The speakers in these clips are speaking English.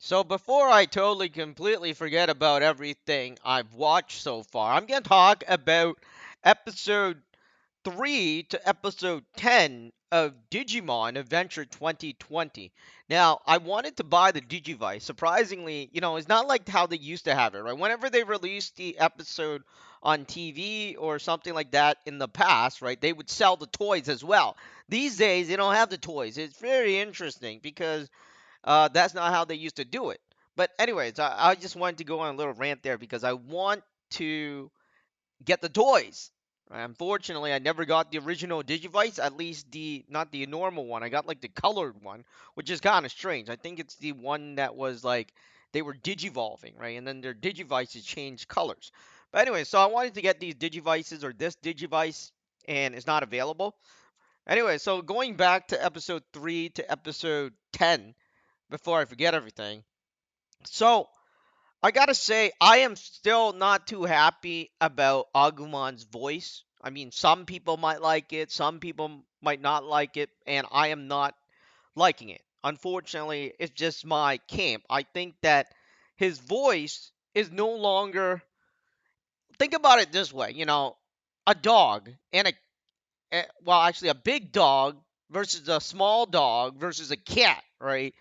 So before I totally completely forget about everything I've watched so far, I'm going to talk about episode 3 to episode 10 of Digimon Adventure 2020. Now, I wanted to buy the Digivice. Surprisingly, it's not like how they used to have it, right? Whenever they released the episode on TV or something like that in the past, right, they would sell the toys as well. These days, they don't have the toys. It's very interesting because that's not how they used to do it. But anyways, I just wanted to go on a little rant there because I want to get the toys. Unfortunately, I never got the original Digivice, at least the not the normal one. I got like the colored one, which is kind of strange. I think it's the one that was like they were digivolving, right? And then their Digivices changed colors. But anyway, so I wanted to get these Digivices or this Digivice, and it's not available. Anyway, so going back to episode 3 to episode 10, before I forget everything. So, I gotta say, I am still not too happy about Agumon's voice. I mean, some people might like it, some people might not like it, and I am not liking it. Unfortunately, it's just my camp. I think that his voice is no longer. Think about it this way, a dog and well, actually, a big dog versus a small dog versus a cat, right?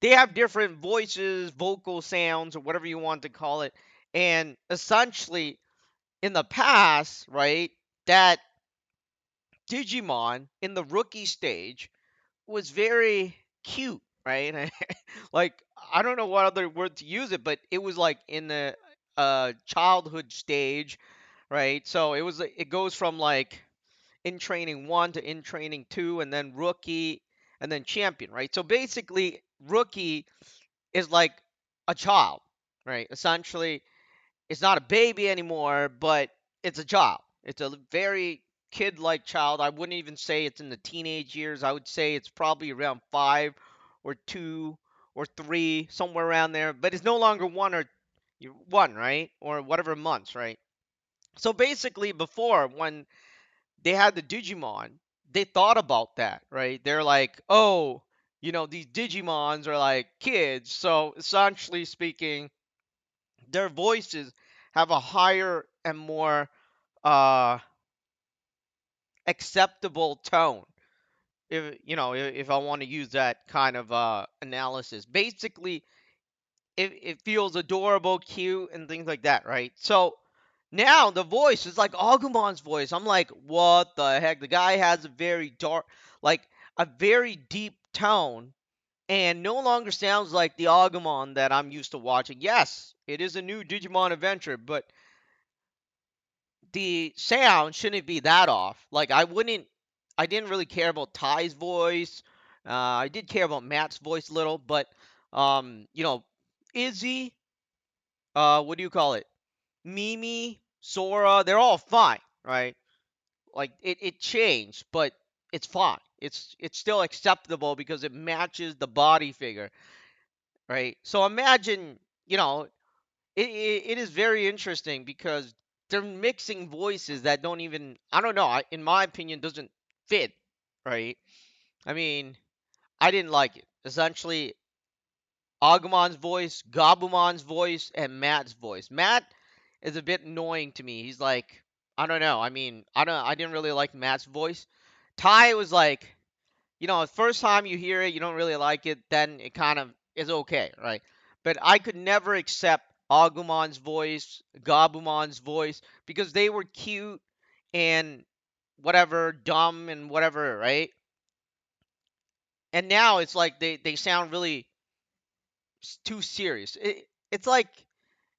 They have different voices, vocal sounds, or whatever you want to call it. And essentially, in the past, right, that Digimon in the rookie stage was very cute, right? Like, I don't know what other word to use it, but it was like in the childhood stage, right? So it goes from like in training one to in training two, and then rookie, and then champion, right? So basically, rookie is like a child, right? Essentially, it's not a baby anymore, but it's a child. It's a very kid-like child. I wouldn't even say it's in the teenage years. I would say it's probably around 5 or 2 or 3, somewhere around there. But it's no longer one, right? Or whatever months, right? So basically, before when they had the Digimon, they thought about that, right? They're like, oh, these Digimons are like kids. So essentially speaking, their voices have a higher and more uh, acceptable tone. If I want to use that kind of analysis, basically, it feels adorable, cute, and things like that, right? So now the voice is like Agumon's voice. I'm like, what the heck? The guy has a very dark, like a very deep tone, and no longer sounds like the Agumon that I'm used to watching. Yes, it is a new Digimon adventure, but the sound shouldn't be that off. Like I didn't really care about Ty's voice. I did care about Matt's voice a little, but Izzy, what do you call it? Mimi, Sora, they're all fine, right? Like it changed, but it's fine. It's still acceptable because it matches the body figure, right? So imagine, it is very interesting because they're mixing voices that don't even, I don't know, in my opinion, doesn't fit, right? I mean, I didn't like it. Essentially, Agumon's voice, Gabumon's voice, and Matt's voice. Matt is a bit annoying to me. He's like, I don't know. I mean, I didn't really like Matt's voice. Ty was like, the first time you hear it, you don't really like it, then it kind of is okay, right? But I could never accept Agumon's voice, Gabumon's voice, because they were cute and whatever, dumb and whatever, right? And now it's like they sound really too serious. It's like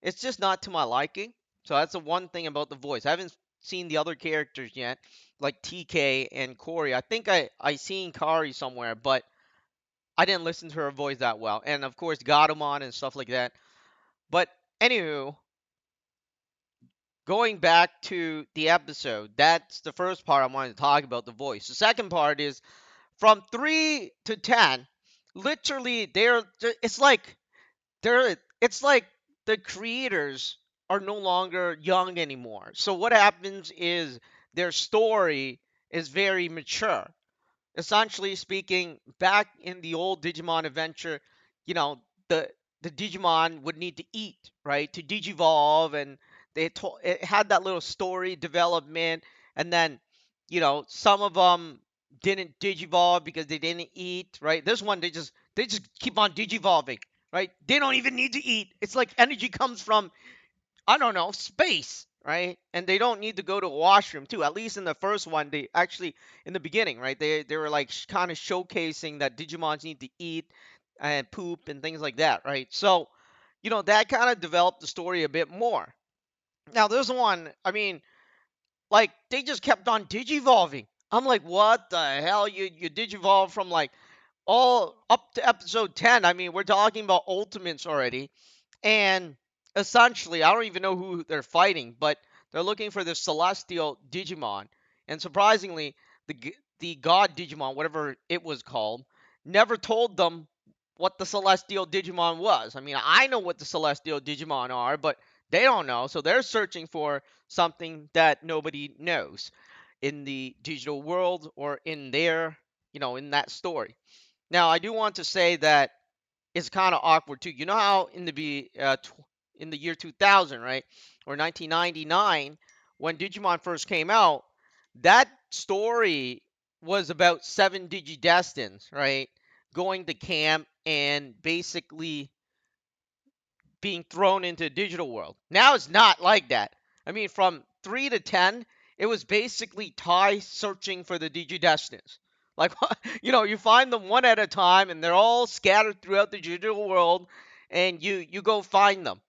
it's just not to my liking. So that's the one thing about the voice. I haven't seen the other characters yet, like TK and Corey. I think I seen Kari somewhere, but I didn't listen to her voice that well. And of course, Gatomon and stuff like that. But anywho, going back to the episode, that's the first part I wanted to talk about the voice. The second part is from 3 to 10. Literally, it's like it's like the creators are no longer young anymore. So what happens is their story is very mature. Essentially speaking, back in the old Digimon adventure, you know, the the Digimon would need to eat, right, to digivolve, and it had that little story development, and then some of them didn't digivolve because they didn't eat, right? This one they just keep on digivolving, right? They don't even need to eat. It's like energy comes from, I don't know, space, right? And they don't need to go to a washroom too. At least in the first one, they actually in the beginning, right? They were like kind of showcasing that Digimons need to eat and poop and things like that, right? So, that kind of developed the story a bit more. Now, this one, I mean, like they just kept on digivolving. I'm like, what the hell? You digivolve from like all up to episode 10. I mean, we're talking about ultimates already. And essentially, I don't even know who they're fighting, but they're looking for the celestial Digimon. And surprisingly, the god Digimon, whatever it was called, never told them what the celestial Digimon was. I mean, I know what the celestial Digimon are, but they don't know. So they're searching for something that nobody knows in the digital world or in in that story. Now, I do want to say that it's kind of awkward too. You know how in the year 2000, right, or 1999, when Digimon first came out, that story was about seven Digidestins, right, going to camp and basically being thrown into a digital world. Now it's not like that. I mean, from 3 to 10, it was basically Ty searching for the Digidestins. Like, you find them one at a time, and they're all scattered throughout the digital world, and you go find them.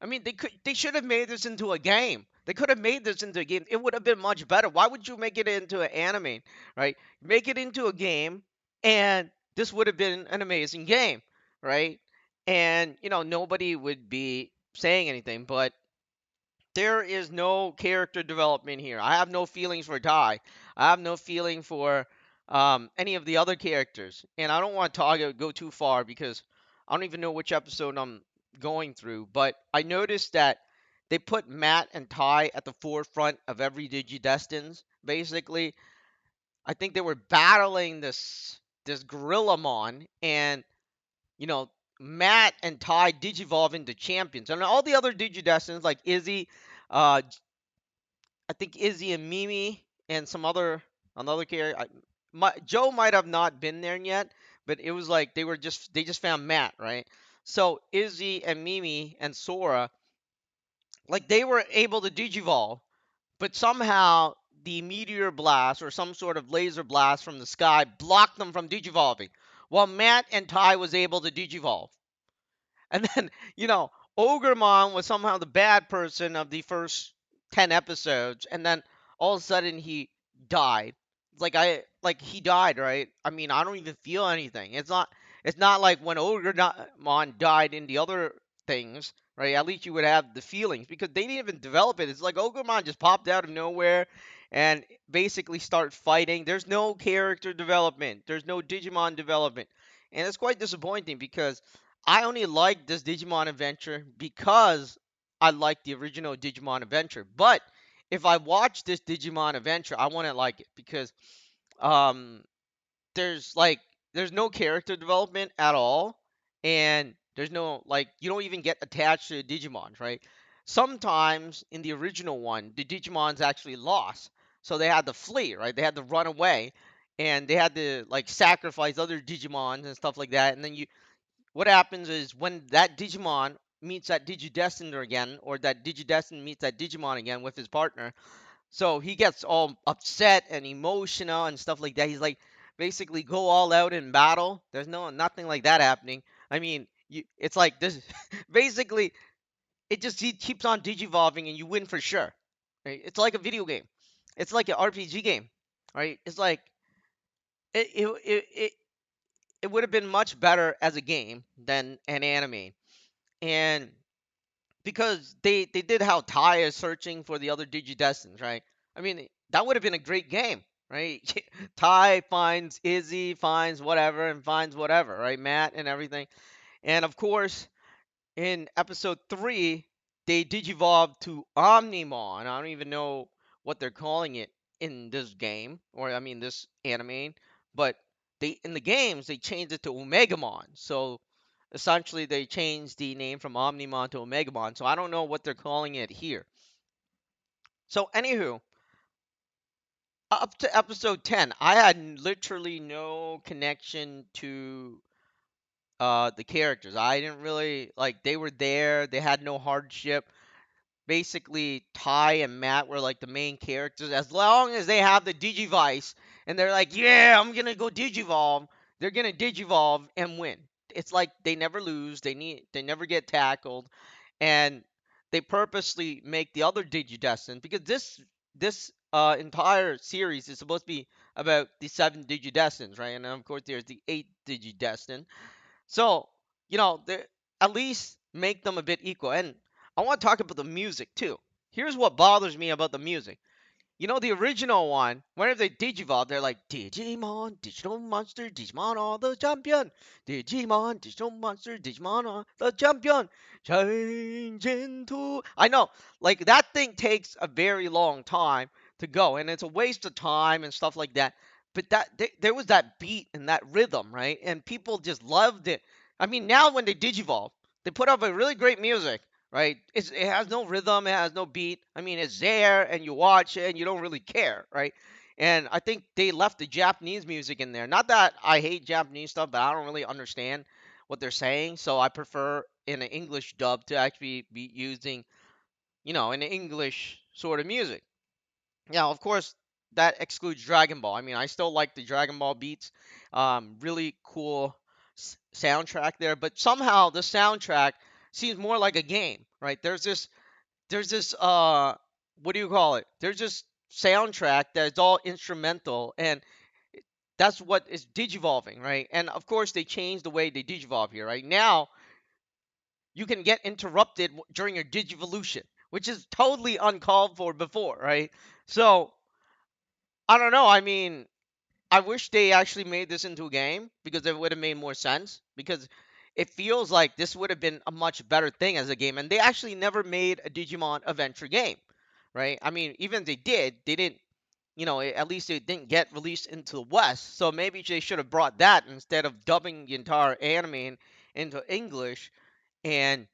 I mean, they should have made this into a game. They could have made this into a game. It would have been much better. Why would you make it into an anime, right? Make it into a game, and this would have been an amazing game, right? And nobody would be saying anything, but there is no character development here. I have no feelings for Tai. I have no feeling for any of the other characters, and I don't want to go too far because I don't even know which episode I'm going through. But I noticed that they put Matt and Tai at the forefront of every Digidestins. Basically, I think they were battling this Gorillamon, and you know, Matt and Ty digivolve into champions, and all the other Digidestins like Izzy, I think Izzy and Mimi and some other another character. Joe might have not been there yet, but it was like they just found Matt, right? So Izzy and Mimi and Sora, like they were able to digivolve, but somehow the meteor blast or some sort of laser blast from the sky blocked them from digivolving, while Matt and Ty was able to digivolve. And then, Ogremon was somehow the bad person of the first 10 episodes, and then all of a sudden he died. It's like he died, right? I mean, I don't even feel anything. It's not like when Ogremon died in the other things, right? At least you would have the feelings because they didn't even develop it. It's like Ogremon just popped out of nowhere and basically start fighting. There's no character development. There's no Digimon development. And it's quite disappointing because I only like this Digimon adventure because I like the original Digimon adventure. But if I watch this Digimon adventure, I wouldn't like it because um there's like there's no character development at all, and there's no like you don't even get attached to the Digimons, right? Sometimes in the original one, the Digimons actually lost, so they had to flee, right? They had to run away, and they had to like sacrifice other Digimons and stuff like that, and then what happens is when that Digimon meets that Digidestin again, or that Digidestin meets that Digimon again with his partner, so he gets all upset and emotional and stuff like that. He's like, basically go all out in battle. There's nothing like that happening. I mean, it's like this. Basically, he keeps on digivolving and you win for sure. Right? It's like a video game. It's like an RPG game. Right? It's like it it would have been much better as a game than an anime. And because they did how Ty is searching for the other Digidestins, right? I mean, that would have been a great game, right? Ty finds Izzy, finds whatever, and finds whatever, right? Matt and everything. And of course, in episode 3, they digivolved to Omnimon. I don't even know what they're calling it in this game, or I mean this anime, but they in the games they changed it to Omegamon. So essentially they changed the name from Omnimon to Omegamon, so I don't know what they're calling it here. So, anywho, up to episode 10, I had literally no connection to the characters. I didn't really like they were there, they had no hardship. Basically Ty and Matt were like the main characters. As long as they have the Digivice and they're like, yeah, I'm gonna go Digivolve, they're gonna Digivolve and win. It's like they never lose, they never get tackled, and they purposely make the other Digidestined because this entire series is supposed to be about the seven Digidestins, right? And then of course there's the eight Digidestined. So, they at least make them a bit equal. And I want to talk about the music too. Here's what bothers me about the music. The original one, whenever they Digivolve, they're like, Digimon, digital monster, Digimon are the champion. Digimon, digital monster, Digimon are the champion. Change into. I know, like, that thing takes a very long time to go, and it's a waste of time and stuff like that. But there was that beat and that rhythm, right? And people just loved it. I mean, now when they Digivolve, they put up a really great music, right? It has no rhythm, it has no beat. I mean, it's there and you watch it and you don't really care, right? And I think they left the Japanese music in there. Not that I hate Japanese stuff, but I don't really understand what they're saying, so I prefer in an English dub to actually be using, an English sort of music. Now, of course, that excludes Dragon Ball. I mean, I still like the Dragon Ball beats. Really cool soundtrack there, but somehow the soundtrack seems more like a game, right? There's this what do you call it? There's this soundtrack that is all instrumental, and that's what is digivolving, right? And of course they changed the way they digivolve here, right? Now you can get interrupted during your digivolution, which is totally uncalled for before, right? So I don't know. I mean, I wish they actually made this into a game because it would have made more sense. Because it feels like this would have been a much better thing as a game, and they actually never made a Digimon adventure game, right? I mean, even if they did, they didn't. At least it didn't get released into the West. So maybe they should have brought that instead of dubbing the entire anime into English, and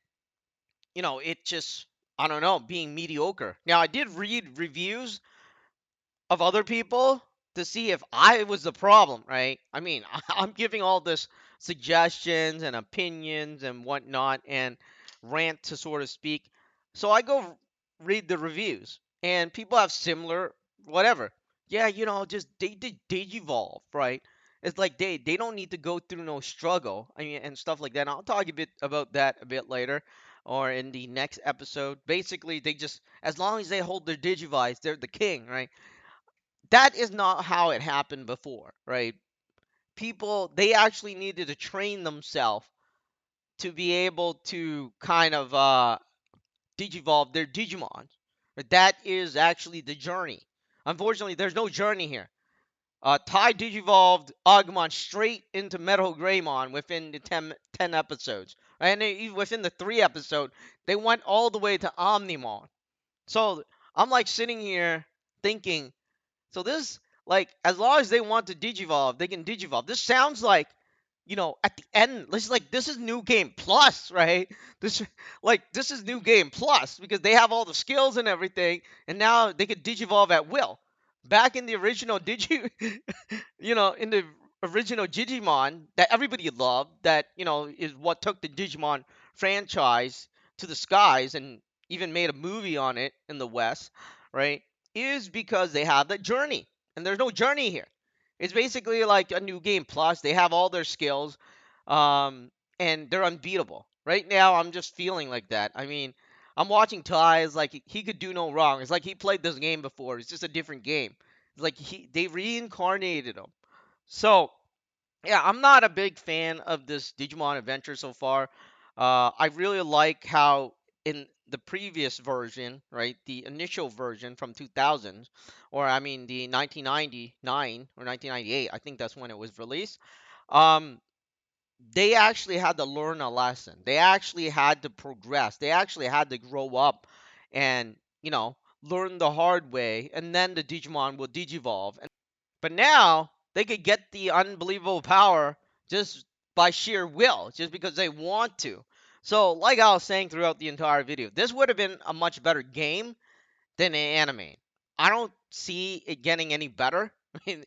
it just, I don't know, being mediocre. Now I did read reviews of other people to see if I was the problem, right? I mean, I'm giving all this suggestions and opinions and whatnot and rant to sort of speak. So I go read the reviews, and people have similar whatever. Yeah, just they did Digivolve, right? It's like they don't need to go through no struggle. I mean, and stuff like that. And I'll talk a bit about that a bit later or in the next episode. Basically, they just as long as they hold their Digivice, they're the king, right? That is not how it happened before, right? People, they actually needed to train themselves to be able to kind of digivolve their Digimon. But that is actually the journey. Unfortunately, there's no journey here. Tai digivolved Agumon straight into Metal Greymon within the ten episodes. And even within the 3 episode, they went all the way to Omnimon. So I'm like sitting here thinking, so this, like, as long as they want to digivolve, they can digivolve. This sounds like, at the end, this is New Game Plus, right? This, this is New Game Plus because they have all the skills and everything, and now they can digivolve at will. Back in the original in the original Digimon that everybody loved, that is what took the Digimon franchise to the skies and even made a movie on it in the West, right? Is because they have the journey, and there's no journey here. It's basically like a new game plus. They have all their skills, um, and they're unbeatable. Right now, I'm just feeling like that. I mean, I'm watching Ty. It's like he could do no wrong. It's like he played this game before. It's just a different game. It's like they reincarnated him. So yeah, I'm not a big fan of this Digimon adventure so far. I really like how in the previous version, right, the initial version from 2000, or I mean the 1999 or 1998, I think that's when it was released. Um, they actually had to learn a lesson. They actually had to progress. They actually had to grow up and, learn the hard way, and then the Digimon will digivolve. But now they could get the unbelievable power just by sheer will, just because they want to. So, like I was saying throughout the entire video, this would have been a much better game than an anime. I don't see it getting any better. I mean,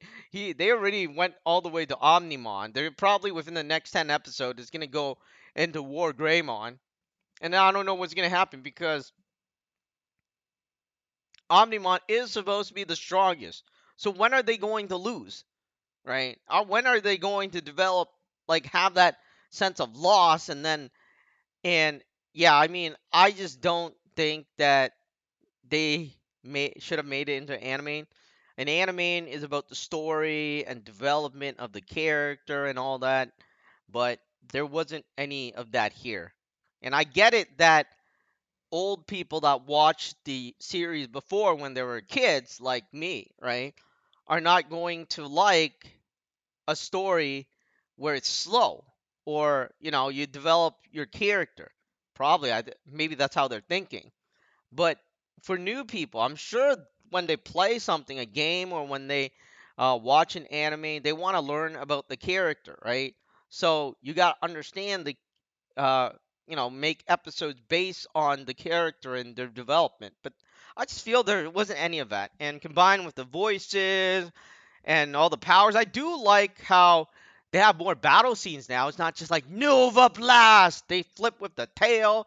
they already went all the way to Omnimon. They're probably within the next 10 episodes is gonna go into War Greymon, and I don't know what's gonna happen because Omnimon is supposed to be the strongest. So when are they going to lose, right? When are they going to develop, like, have that sense of loss, and yeah, I mean, I just don't think that they should have made it into anime. An anime is about the story and development of the character and all that, but there wasn't any of that here. And I get it that old people that watched the series before when they were kids, like me, right, are not going to like a story where it's slow, or you develop your character. Probably, maybe that's how they're thinking. But for new people, I'm sure when they play something, a game, or when they watch an anime, they want to learn about the character, right? So you got to understand uh, make episodes based on the character and their development. But I just feel there wasn't any of that. And combined with the voices and all the powers, I do like how they have more battle scenes now. It's not just like Nova Blast. They flip with the tail,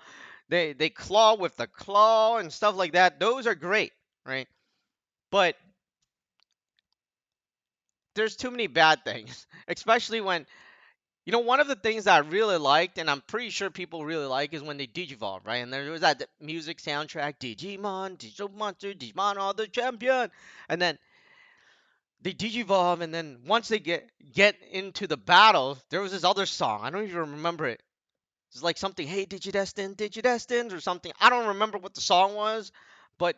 they claw with the claw and stuff like that. Those are great, right? But there's too many bad things, especially when one of the things that I really liked, and I'm pretty sure people really like, is when they digivolve, right? And there was that music soundtrack, Digimon, Digital Monster, Digimon, all the champion, and then they digivolve, and then once they get into the battle, there was this other song. I don't even remember it. It's like something, hey, Digidestined, Digidestined, or something. I don't remember what the song was, but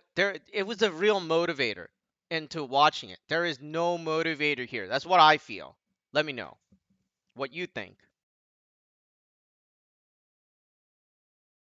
it was a real motivator into watching it. There is no motivator here. That's what I feel. Let me know what you think.